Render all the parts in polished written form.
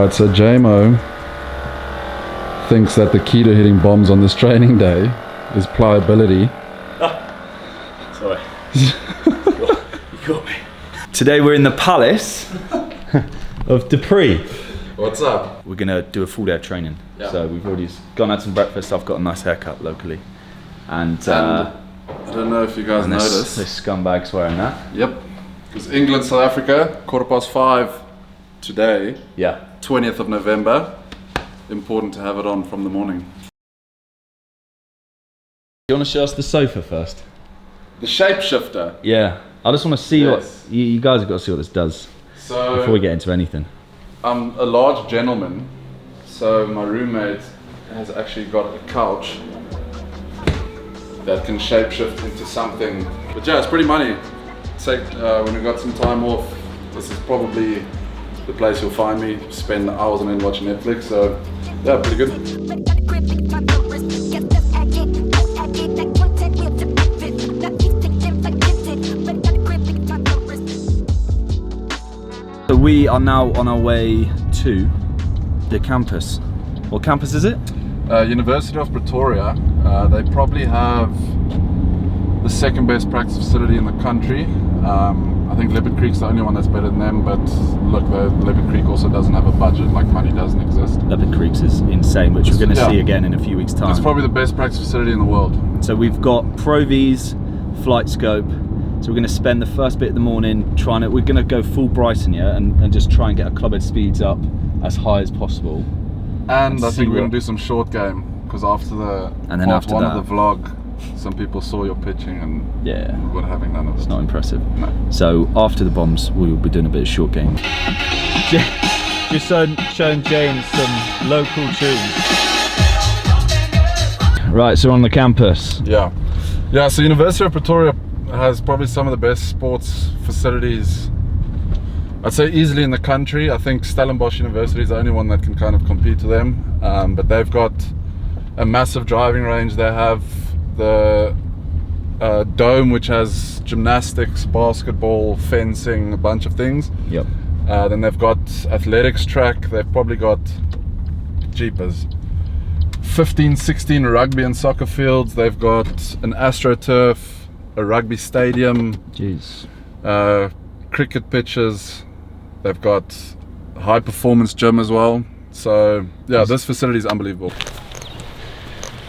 Right, so JMO thinks that the key to hitting bombs on this training day is pliability. Sorry. You got me. Today we're in the palace of Du Preez. What's up? We're gonna do a full day of training. Yeah. So we've already gone out some breakfast. I've got a nice haircut locally. And I don't know if you guys noticed. This scumbag's wearing that. Yep. Because England, South Africa, 5:15 today. Yeah. 20th of November. Important to have it on from the morning. You want to show us the sofa first? The shapeshifter. Yeah. I just want to see Yes. what you guys have got to see what this does So before we get into anything. I'm a large gentleman, so my roommate has actually got a couch that can shapeshift into something. But yeah, it's pretty money. Say when we got some time off, this is probably the place you'll find me. Spend hours on end watching Netflix. So yeah, pretty good. So we are now on our way to the campus. What campus is it? University of Pretoria. They probably have the second best practice facility in the country. I think Leopard Creek's the only one that's better than them, but look, Leopard Creek also doesn't have a budget, like money doesn't exist. Leopard Creek's is insane, which we're going to see again in a few weeks' time. It's probably the best practice facility in the world. So we've got ProV's, flight scope. So we're going to spend the first bit of the morning we're going to go full Brighton, yeah, and just try and get our club head speeds up as high as possible. And I think we're going to do some short game, because after the part one of the vlog, some people saw your pitching and yeah, we're having none of it. It's not impressive. No. So after the bombs, we will be doing a bit of short game. Just showing James some local tunes. Right, so we're on the campus. Yeah. Yeah, so University of Pretoria has probably some of the best sports facilities, I'd say easily in the country. I think Stellenbosch University is the only one that can kind of compete to them. But they've got a massive driving range. They have the dome, which has gymnastics, basketball, fencing, a bunch of things. Yep. Then they've got athletics track. They've probably got jeepers 15, 16 rugby and soccer fields. They've got an AstroTurf, a rugby stadium. Jeez. Cricket pitches. They've got a high performance gym as well. So yeah, this facility is unbelievable.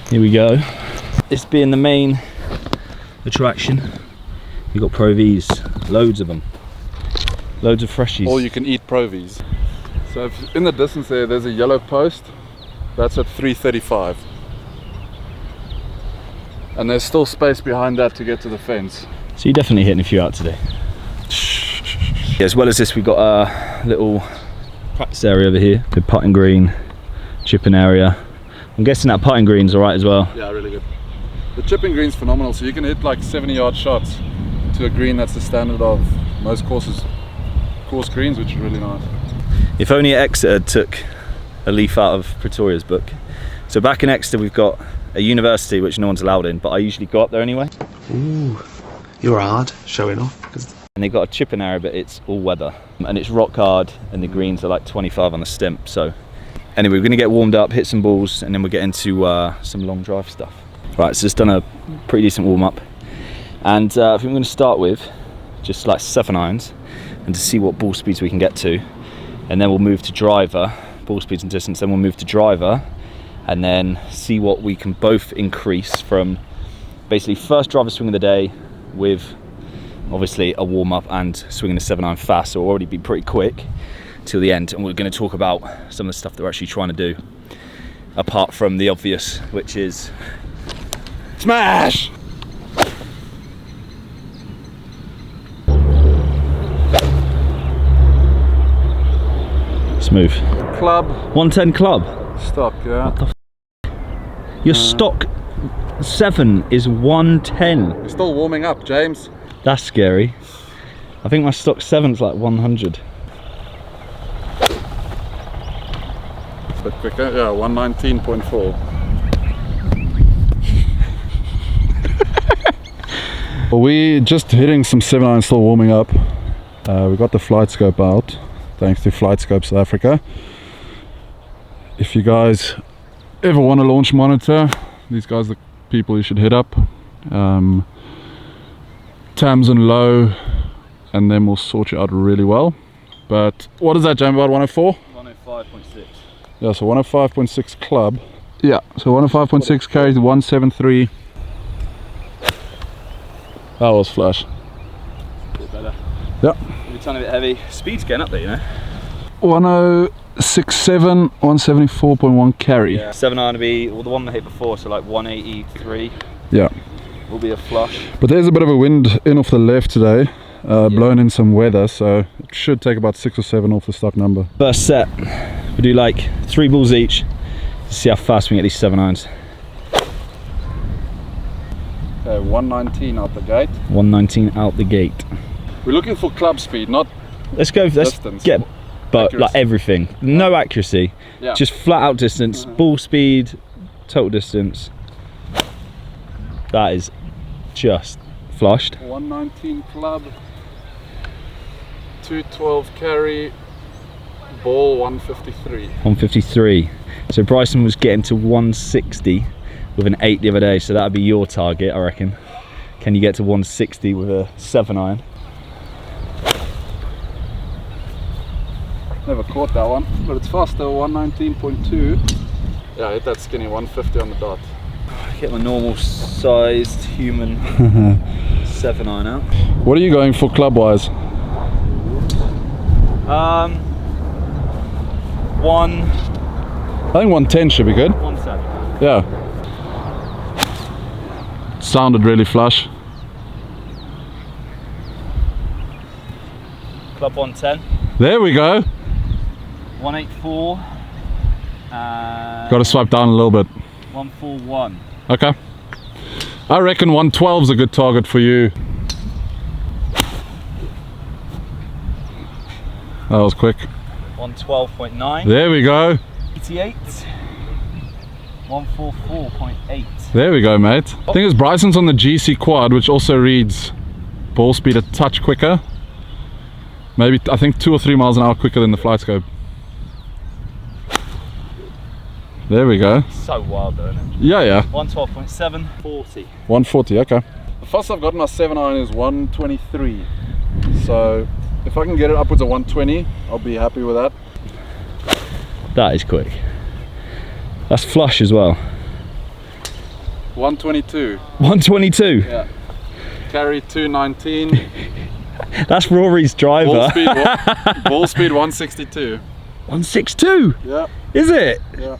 Here we go. This being the main attraction, you've got ProV's, loads of them, loads of freshies. All you can eat ProV's. So if in the distance there's a yellow post, that's at 3:35, and there's still space behind that to get to the fence. So you're definitely hitting a few out today. As well as this, we've got a little practice area over here, good putting green, chipping area. I'm guessing that putting green's alright as well. Yeah, really good. The chipping green's phenomenal, so you can hit like 70-yard shots to a green that's the standard of most course greens, which is really nice. If only Exeter took a leaf out of Pretoria's book. So back in Exeter we've got a university which no one's allowed in, but I usually go up there anyway. Ooh, you're hard showing off. And they've got a chipping area, but it's all weather. And it's rock hard, and the greens are like 25 on the stimp. So anyway, we're gonna get warmed up, hit some balls, and then we'll get into some long drive stuff. Right, so just done a pretty decent warm up. And I think we're gonna start with just like 7 irons and to see what ball speeds we can get to. And then we'll move to driver, ball speeds and distance, then we'll move to driver, and then see what we can both increase from basically first driver swing of the day with obviously a warm up and swinging a 7-iron fast, so we'll already be pretty quick till the end. And we're going to talk about some of the stuff that we're actually trying to do, apart from the obvious, which is smash! Smooth. Club. 110 club. Stock, yeah. What the f? Your stock 7 is 110. We're still warming up, James. That's scary. I think my stock 7's like 100. A bit quicker, yeah, 119.4. Well, we just hitting some 7-iron, still warming up. We got the flight scope out, thanks to Flight Scope South Africa. if you guys ever want a launch monitor, these guys are the people you should hit up. Tams and low, and then we'll sort you out really well. But what is that, James? About 104? 105.6. Yeah, so 105.6 club. Yeah, so 105.6 carries 173. That was flush. A bit better. Yeah. Maybe a tiny bit heavy. Speed's getting up there, you know. 1067, 174.1 carry. Yeah. 7 iron to be, well, the one I hit before, so like 183. Yeah. Will be a flush. But there's a bit of a wind in off the left today, blowing in some weather, so it should take about 6 or 7 off the stock number. First set, we do like 3 balls each to see how fast we can get these 7 irons. Okay, 119 out the gate. 119 out the gate. We're looking for club speed, not Let's get accuracy. like everything. No accuracy, Yeah. just flat out distance, ball speed, total distance. That is just flushed. 119 club, 212 carry, ball 153. 153. So Bryson was getting to 160 with an 8 the other day, so that would be your target, I reckon. Can you get to 160 with a 7 iron? Never caught that one, but it's faster, 119.2. Yeah, I hit that skinny 150 on the dot. Get my normal sized human 7 iron out. What are you going for club wise? One. I think 110 should be good. 170. Yeah. Sounded really flush. Club 110. There we go. 184. Got to swipe down a little bit. 141. Okay. I reckon 112 is a good target for you. That was quick. 112.9. There we go. 88. 144.8. There we go, mate. I think it's Bryson's on the GC quad, which also reads ball speed a touch quicker. Maybe, I think 2 or 3 miles an hour quicker than the flight scope. There we go. So wild though, isn't it? Yeah, yeah. 112.7. 40. 140, okay. The fastest I've got my 7 iron is 123. So if I can get it upwards of 120, I'll be happy with that. That is quick. That's flush as well. 122. 122. Yeah. Carry 219. That's Rory's driver. Ball speed 162. 162. Yeah. Is it? Yeah.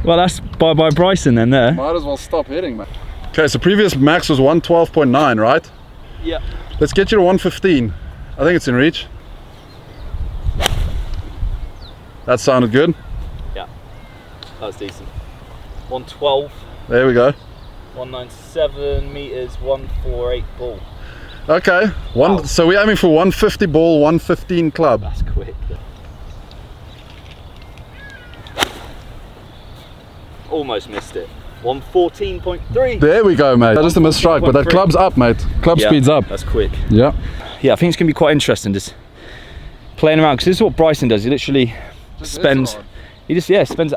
Well, that's bye Bryson then there. Might as well stop hitting, man. Okay, so previous max was 112.9, right? Yeah. Let's get you to 115. I think it's in reach. That sounded good. Yeah. That was decent. 112. There we go. 197 meters, 148 ball. Okay. Wow. So we're aiming for 150 ball, 115 club. That's quick. Almost missed it. 114.3. There we go, mate. Just a missed strike, but that club's up, mate. Club speed's up. That's quick. Yeah. Yeah, I think it's going to be quite interesting just playing around, because this is what Bryson does. He literally spends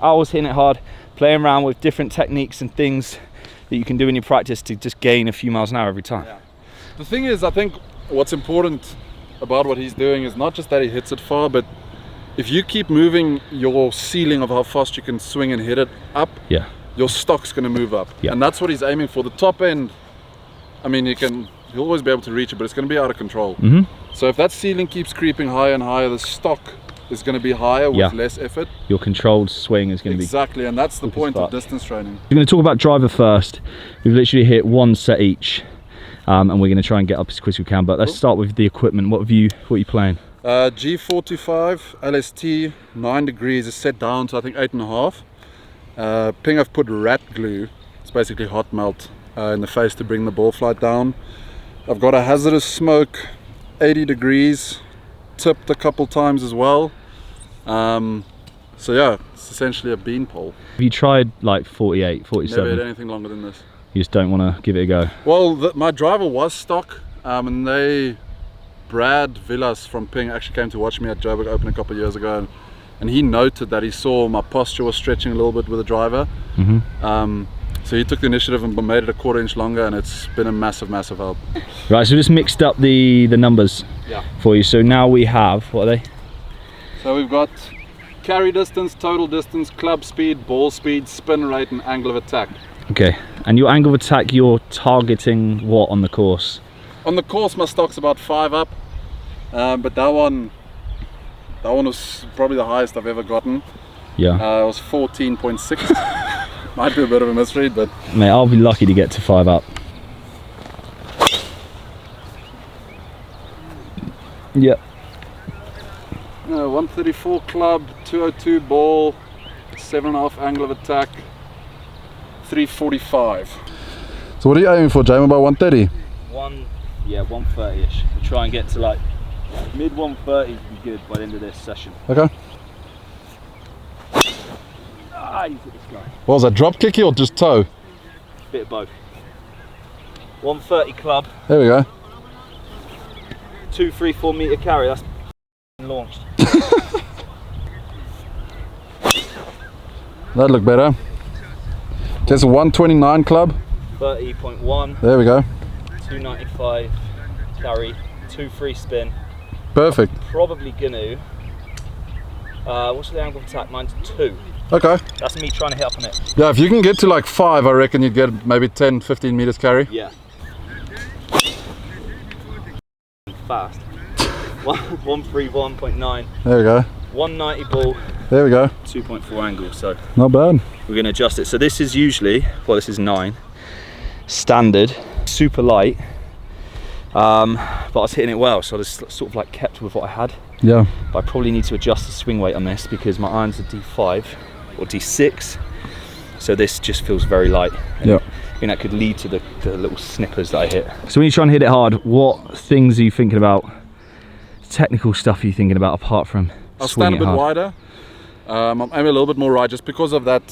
hours hitting it hard, playing around with different techniques and things that you can do in your practice to just gain a few miles an hour every time. Yeah. The thing is, I think what's important about what he's doing is not just that he hits it far, but if you keep moving your ceiling of how fast you can swing and hit it up, Yeah. your stock's going to move up. Yeah. And that's what he's aiming for. The top end, I mean, you'll always be able to reach it, but it's going to be out of control. Mm-hmm. So if that ceiling keeps creeping higher and higher, the stock is going to be higher with less effort. Your controlled swing is going to be Exactly, and that's the point of distance training. We're going to talk about driver first. We've literally hit one set each, and we're going to try and get up as quick as we can. But let's start with the equipment. What are you playing? G425 LST 9 degrees is set down to I think 8.5. Ping, I've put rat glue. It's basically hot melt in the face to bring the ball flight down. I've got a hazardous smoke 80 degrees, tipped a couple times as well. So yeah, it's essentially a bean pole. Have you tried like 48, 47? Never had anything longer than this. You just don't want to give it a go? Well, my driver was stock, and Brad Villas from Ping actually came to watch me at Joburg Open a couple of years ago, and and he noted that he saw my posture was stretching a little bit with the driver. So he took the initiative and made it a 1/4 inch longer, and it's been a massive help. Right, so just mixed up the numbers for you. So now we have, what are they? So we've got carry distance, total distance, club speed, ball speed, spin rate, and angle of attack. Okay, and your angle of attack, you're targeting what on the course? On the course, my stock's about 5 up, but that one was probably the highest I've ever gotten. Yeah. It was 14.6. Might be a bit of a misread, but mate, I'll be lucky to get to 5 up. Yep. 134 club, 202 ball, 7.5 angle of attack, 345. So what are you aiming for, James? About 130? 130-ish. We'll try and get to like mid 130s would be good by the end of this session. Okay. Ah, you hit this guy. What was that, drop kicky or just toe? Bit of both. 130 club. There we go. 2, 3, 4 metre carry, that's launched. That looked better. Just a 129 club. 30.1. There we go. 295 carry, 2 free spin. Perfect. Probably gonna. What's the angle of attack? Mine's 2. Okay. That's me trying to hit up on it. Yeah, if you can get to like 5, I reckon you'd get maybe 10, 15 meters carry. Yeah. Fast. 131.9. There we go. 190 ball. There we go. 2.4 angle. So not bad. we're going to adjust it. So this is usually, well, this is 9 standard, super light. But I was hitting it well, so I just sort of like kept with what I had. Yeah. But I probably need to adjust the swing weight on this because my irons are D5 or D6. So this just feels very light. Yeah. I think that could lead to the little snippers that I hit. So when you're trying to hit it hard, what things are you thinking about? Technical stuff are you thinking about apart from I'll stand a bit wider. I'm aiming a little bit more right just because of that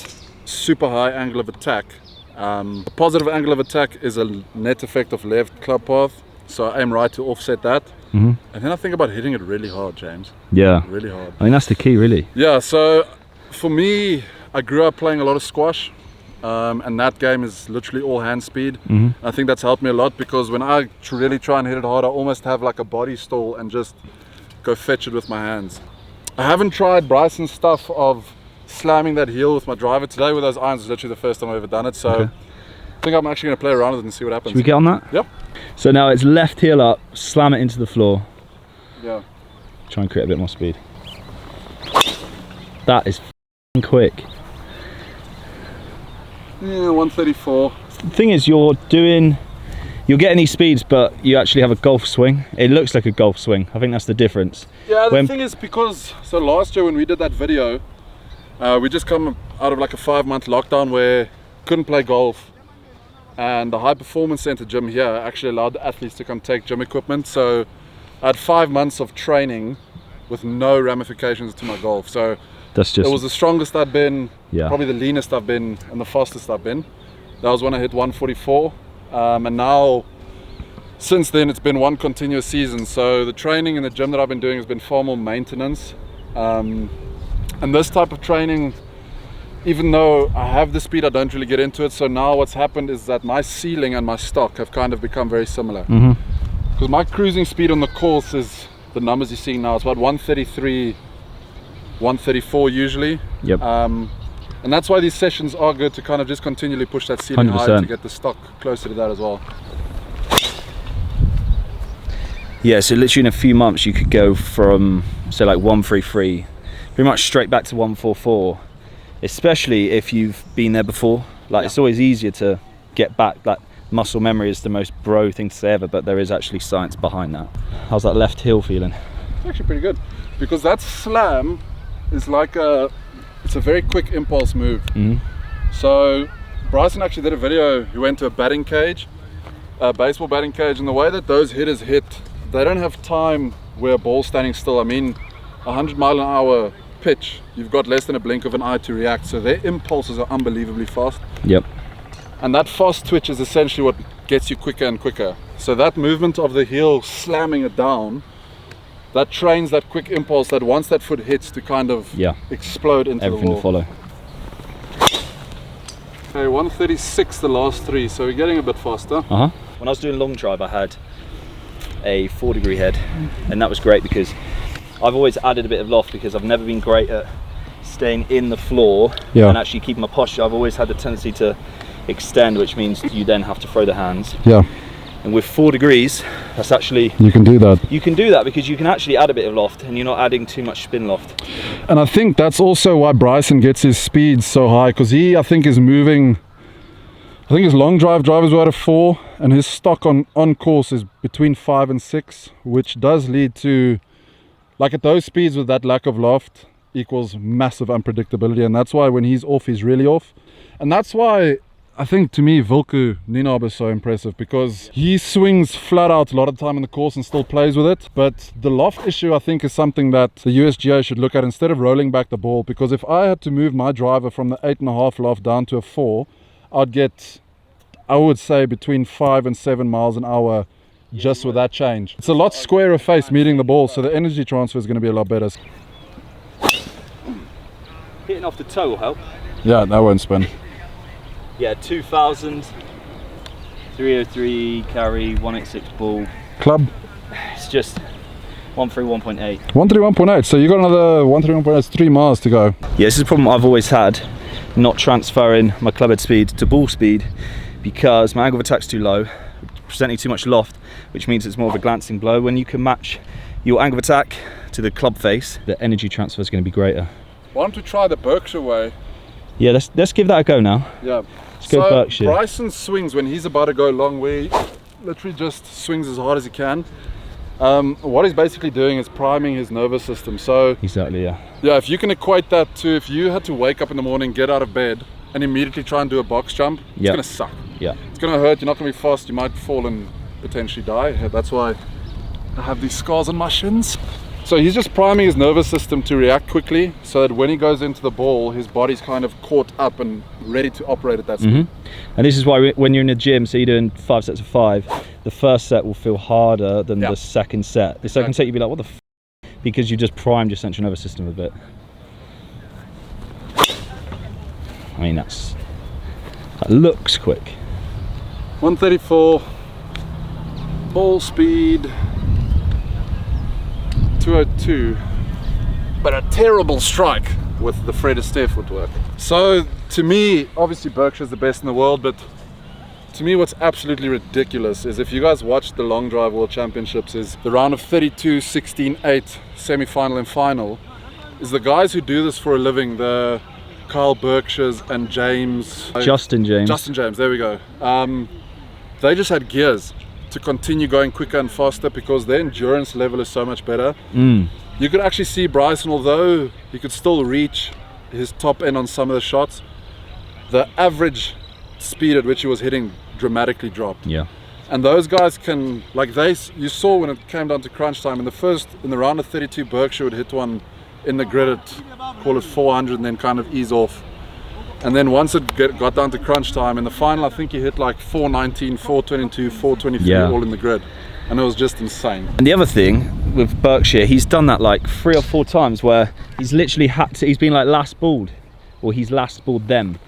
super high angle of attack. The positive angle of attack is a net effect of left club path, so I aim right to offset that. And then I think about hitting it really hard, James. Yeah. Really hard. I mean, that's the key, really. Yeah, so for me, I grew up playing a lot of squash, and that game is literally all hand speed. I think that's helped me a lot because when I really try and hit it hard, I almost have like a body stall and just go fetch it with my hands. I haven't tried Bryson's stuff of slamming that heel with my driver today with those irons. Is literally the first time I've ever done it, so I think I'm actually going to play around with it and see what happens. Should we get on that? Yep. So now it's left heel up, slam it into the floor. Yeah. Try and create a bit more speed. That is f***ing quick. Yeah, 134. The thing is, you're getting these speeds, but you actually have a golf swing. It looks like a golf swing. I think that's the difference. Yeah, the thing is because, so last year when we did that video, we just come out of like a 5-month lockdown where couldn't play golf, and the high performance center gym here actually allowed the athletes to come take gym equipment. So I had 5 months of training with no ramifications to my golf. So that's just, it was the strongest I've been, yeah, probably the leanest I've been, and the fastest I've been. That was when I hit 144, and now since then it's been one continuous season. So the training in the gym that I've been doing has been far more maintenance, and this type of training, even though I have the speed, I don't really get into it. So now what's happened is that my ceiling and my stock have kind of become very similar, because my cruising speed on the course is the numbers you're seeing now. It's about 133, 134 usually. Yep. And that's why these sessions are good, to kind of just continually push that ceiling 100%. higher to get the stock closer to that as well. Yeah, so literally in a few months you could go from, say, like 133 pretty much straight back to 144, especially if you've been there before. Like, it's always easier to get back. Like, muscle memory is the most bro thing to say ever, but there is actually science behind that. How's that left heel feeling? It's actually pretty good, because that slam is like it's a very quick impulse move. So Bryson actually did a video. He went to a batting cage, a baseball batting cage, and the way that those hitters hit, they don't have time where a ball's standing still. I mean, 100-mile-an-hour pitch, you've got less than a blink of an eye to react, so their impulses are unbelievably fast. Yep. And that fast twitch is essentially what gets you quicker and quicker. So that movement of the heel slamming it down that trains that quick impulse that once that foot hits to kind of explode into everything the to follow. Okay, 136 the last 3, so we're getting a bit faster. When I was doing long drive, I had a 4-degree head, and that was great because I've always added a bit of loft because I've never been great at staying in the floor and actually keeping my posture. I've always had the tendency to extend, which means you then have to throw the hands. And with 4 degrees, that's actually... You can do that. You can do that because you can actually add a bit of loft and you're not adding too much spin loft. And I think that's also why Bryson gets his speed so high, because he, I think, is moving... I think his long drive drivers were at a 4, and his stock on course is between 5 and 6, which does lead to... Like at those speeds with that lack of loft equals massive unpredictability, and that's why when he's off, he's really off. And that's why... I think to me Wilco Ninaab is so impressive, because he swings flat out a lot of the time in the course and still plays with it. But the loft issue, I think, is something that the USGA should look at instead of rolling back the ball, because if I had to move my driver from the 8.5 loft down to a 4, I'd get, I would say, between 5 and 7 miles an hour just with that change. It's a lot squarer face meeting the ball, so the energy transfer is going to be a lot better. Hitting off the toe will help. Yeah, that won't spin. Yeah, 2000, 303 carry, 186 ball. Club? It's just 131.8. 131.8, so you got another 131.8, 3 miles to go. Yeah, this is a problem I've always had, not transferring my club head speed to ball speed, because my angle of attack's too low, presenting too much loft, which means it's more of a glancing blow. When you can match your angle of attack to the club face, the energy transfer is going to be greater. Why don't we try the Berkshire way? Yeah, let's give that a go now. Yeah. Let's go Berkshire. Bryson swings when he's about to go long, where he literally just swings as hard as he can. What he's basically doing is priming his nervous system. So exactly, yeah. Yeah, if you can equate that to if you had to wake up in the morning, get out of bed, and immediately try and do a box jump, it's gonna suck. Yeah. It's gonna hurt. You're not gonna be fast. You might fall and potentially die. That's why I have these scars on my shins. So he's just priming his nervous system to react quickly, so that when he goes into the ball, his body's kind of caught up and ready to operate at that speed. And this is why when you're in the gym, so you're doing 5 sets of 5, the first set will feel harder than the second set. The second set you'll be like, what the f***? Because you just primed your central nervous system a bit. I mean, that looks quick. 134, ball speed 202, but a terrible strike with the Fred Astaire footwork. So to me, obviously Berkshire's the best in the world, but to me what's absolutely ridiculous is, if you guys watched the Long Drive World Championships, is the round of 32, 16, 8, semi-final and final, is the guys who do this for a living, the Kyle Berkshires and Justin James, there we go. They just had gears to continue going quicker and faster because their endurance level is so much better. You could actually see Bryson, although he could still reach his top end on some of the shots, the average speed at which he was hitting dramatically dropped. Yeah. And those guys can, like you saw when it came down to crunch time, in the round of 32, Berkshire would hit one in the grid at, call it 400, and then kind of ease off. And then once it got down to crunch time, in the final I think he hit like 419, 422, 423 all in the grid. And it was just insane. And the other thing with Berkshire, he's done that like 3 or 4 times where he's literally he's been like last balled, or he's last balled them.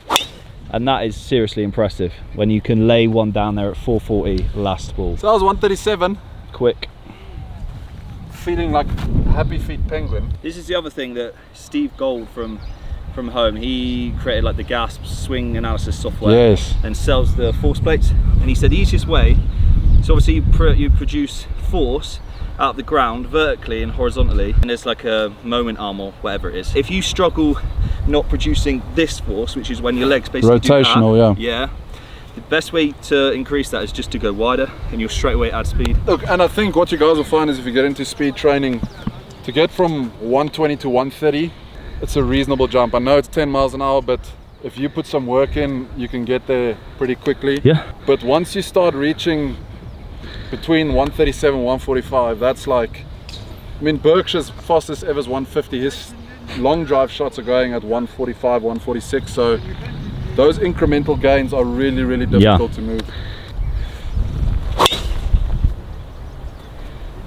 And that is seriously impressive when you can lay one down there at 440 last ball. So that was 137. Quick. Feeling like happy feet penguin. This is the other thing that Steve Gold from home, he created like the GASP swing analysis software and sells the force plates, and he said the easiest way is obviously you produce force out of the ground vertically and horizontally, and there's like a moment arm or whatever it is. If you struggle not producing this force, which is when your legs basically rotational, do that, the best way to increase that is just to go wider, and you'll straight away add speed. Look, and I think what you guys will find is, if you get into speed training, to get from 120 to 130, it's a reasonable jump. I know it's 10 miles an hour, but if you put some work in, you can get there pretty quickly. Yeah. But once you start reaching between 137 and 145, that's like, I mean, Berkshire's fastest ever is 150. His long drive shots are going at 145, 146. So those incremental gains are really, really difficult to move.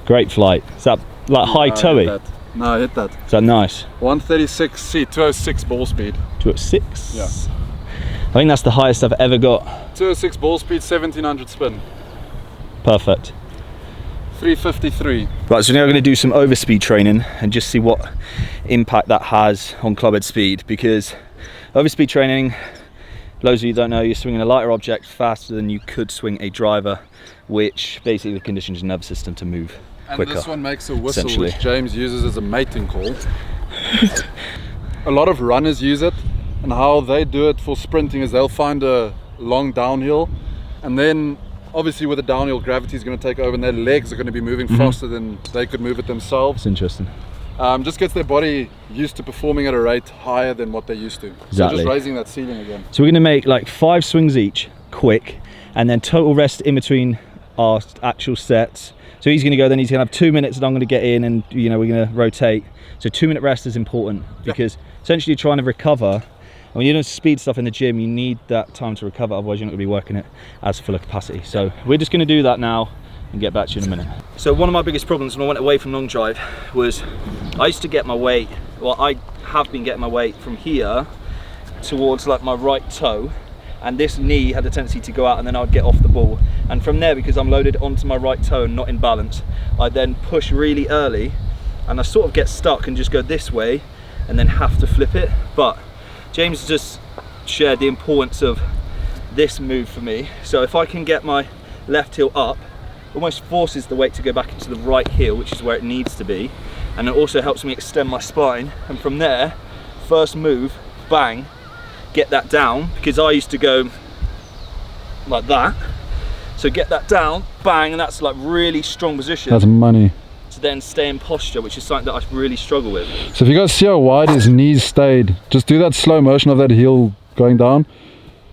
Great flight. Is that Like high toey? No, I hit that. Is that nice? 136C, 206 ball speed. 206? Yeah. I think that's the highest I've ever got. 206 ball speed, 1700 spin. Perfect. 353. Right, so now we're going to do some overspeed training and just see what impact that has on clubhead speed, because overspeed training, loads of you don't know, you're swinging a lighter object faster than you could swing a driver, which basically conditions your nervous system to move quicker. And this one makes a whistle, which James uses as a mating call. A lot of runners use it, and how they do it for sprinting is they'll find a long downhill, and then obviously with the downhill, gravity is going to take over and their legs are going to be moving faster than they could move it themselves. It's interesting. Just gets their body used to performing at a rate higher than what they're used to. Exactly. So just raising that ceiling again. So we're going to make like 5 swings each, quick, and then total rest in between our actual sets. So he's going to go, then he's going to have 2 minutes and I'm going to get in, and you know, we're going to rotate. So 2-minute rest is important, because essentially you're trying to recover. And when you're doing speed stuff in the gym, you need that time to recover, otherwise you're not going to be working it as full of capacity. So we're just going to do that now and get back to you in a minute. So one of my biggest problems when I went away from long drive was I used to get my weight, well, I have been getting my weight from here towards like my right toe, and this knee had a tendency to go out, and then I'd get off the ball. And from there, because I'm loaded onto my right toe and not in balance, I then push really early and I sort of get stuck and just go this way and then have to flip it. But James just shared the importance of this move for me. So if I can get my left heel up, almost forces the weight to go back into the right heel, which is where it needs to be. And it also helps me extend my spine. And from there, first move, bang, get that down, because I used to go like that. So get that down, bang, and that's like really strong position. That's money. To then stay in posture, which is something that I really struggle with. So if you guys see how wide his knees stayed, just do that slow motion of that heel going down.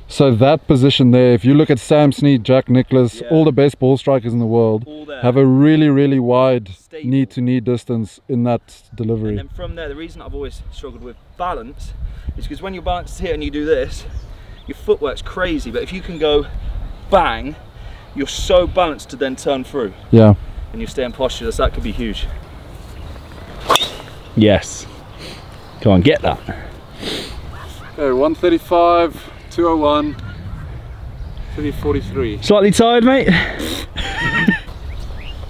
So that position there, if you look at Sam Snead, Jack Nicklaus, all the best ball strikers in the world have a really wide knee to knee distance in that delivery. And then from there, the reason I've always struggled with balance is because when you're balanced here and you do this, your footwork's crazy, but if you can go bang, you're so balanced to then turn through. Yeah. And you stay in posture, so that could be huge. Yes. Come on, get that. Okay, 135, 201, 343. Slightly tired, mate?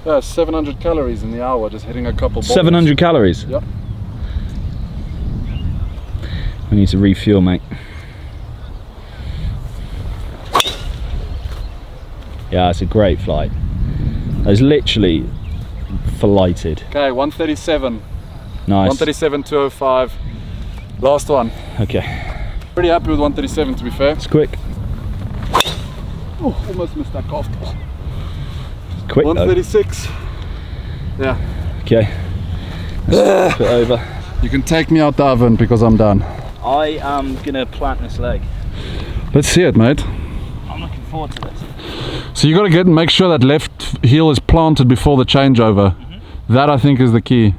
Yeah, 700 calories in the hour, just hitting a couple balls. 700 calories? Yep. We need to refuel, mate. Yeah, it's a great flight. It's literally flighted. Okay, 137. Nice. 137, 205. Last one. Okay. Pretty happy with 137, to be fair. It's quick. Oh, almost missed that calf toss. Quick. 136. Yeah. Okay. Let's put it over. You can take me out the oven because I'm done. I am gonna plant this leg. Let's see it, mate. I'm looking forward to this. So you got to make sure that left heel is planted before the changeover. That I think is the key.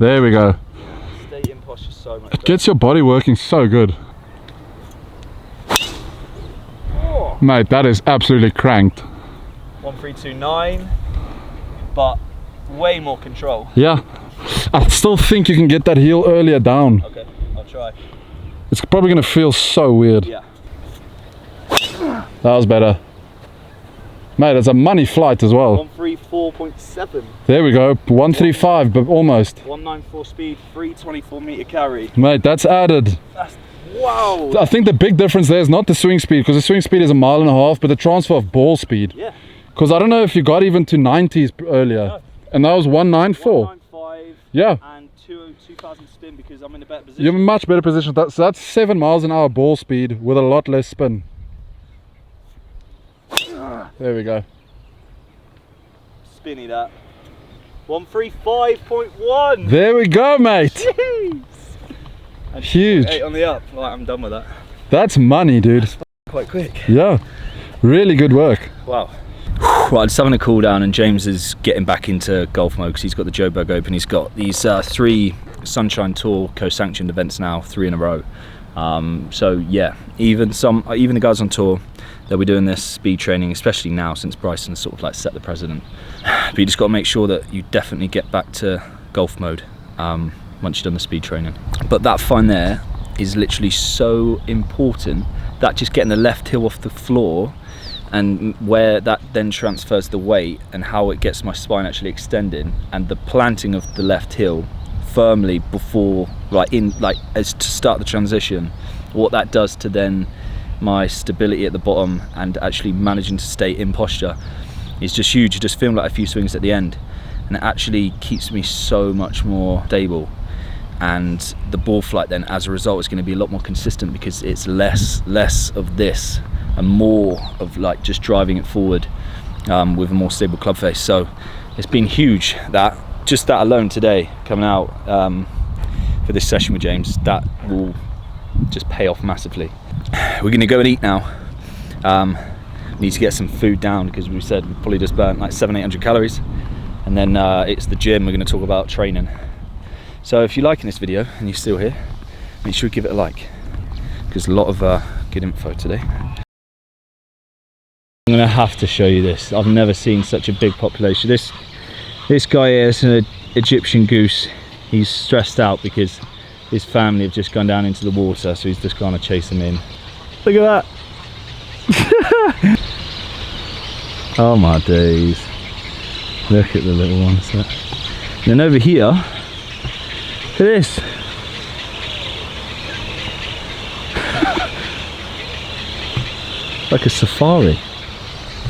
There we go. Stay in posture so much. It gets your body working so good. Oh. Mate, that is absolutely cranked. 1329, but way more control. Yeah. I still think you can get that heel earlier down. Okay, I'll try. It's probably going to feel so weird. Yeah. That was better. Mate, it's a money flight as well. 134.7. There we go. 135, but almost. 194 speed, 324 meter carry. Mate, that's added. That's, wow. I think the big difference there is not the swing speed, because the swing speed is 1.5 miles, but the transfer of ball speed. Yeah. Because I don't know if you got even to 90s earlier. No. And that was 194. 195. Yeah. And 2000 spin, because I'm in a better position. You're in a much better position. So that's 7 miles an hour ball speed with a lot less spin. There we go. Spinny that. 135.1. There we go, mate. Jeez. And huge. 8 on the up. Right, I'm done with that. That's money, dude. That's quite quick. Yeah. Really good work. Wow. Right, just having a cool down, and James is getting back into golf mode because he's got the Joburg Open. He's got these 3 Sunshine Tour co-sanctioned events now, 3 in a row. So yeah, even the guys on tour they'll be doing this speed training, especially now since Bryson's sort of like set the precedent. But you just got to make sure that you definitely get back to golf mode once you've done the speed training. But that fine there is literally so important, that just getting the left heel off the floor, and where that then transfers the weight and how it gets my spine actually extending, and the planting of the left heel firmly before, as to start the transition, what that does to then my stability at the bottom and actually managing to stay in posture is just huge. You just film like a few swings at the end, and it actually keeps me so much more stable, and the ball flight then as a result is going to be a lot more consistent, because it's less of this and more of like just driving it forward with a more stable club face. So it's been huge, that just that alone today coming out for this session with James, that will just pay off massively. We're going to go and eat now. Need to get some food down, because we said we probably just burnt like 700-800 calories, and then it's the gym. We're going to talk about training. So if you're liking this video and you're still here, make sure you give it a like, because a lot of good info today. I'm going to have to show you this. I've never seen such a big population. This guy here is an Egyptian goose. He's stressed out because his family have just gone down into the water, so he's just gone to chase them in. Look at that. Oh my days. Look at the little ones there. And then over here, look at this. Like a safari.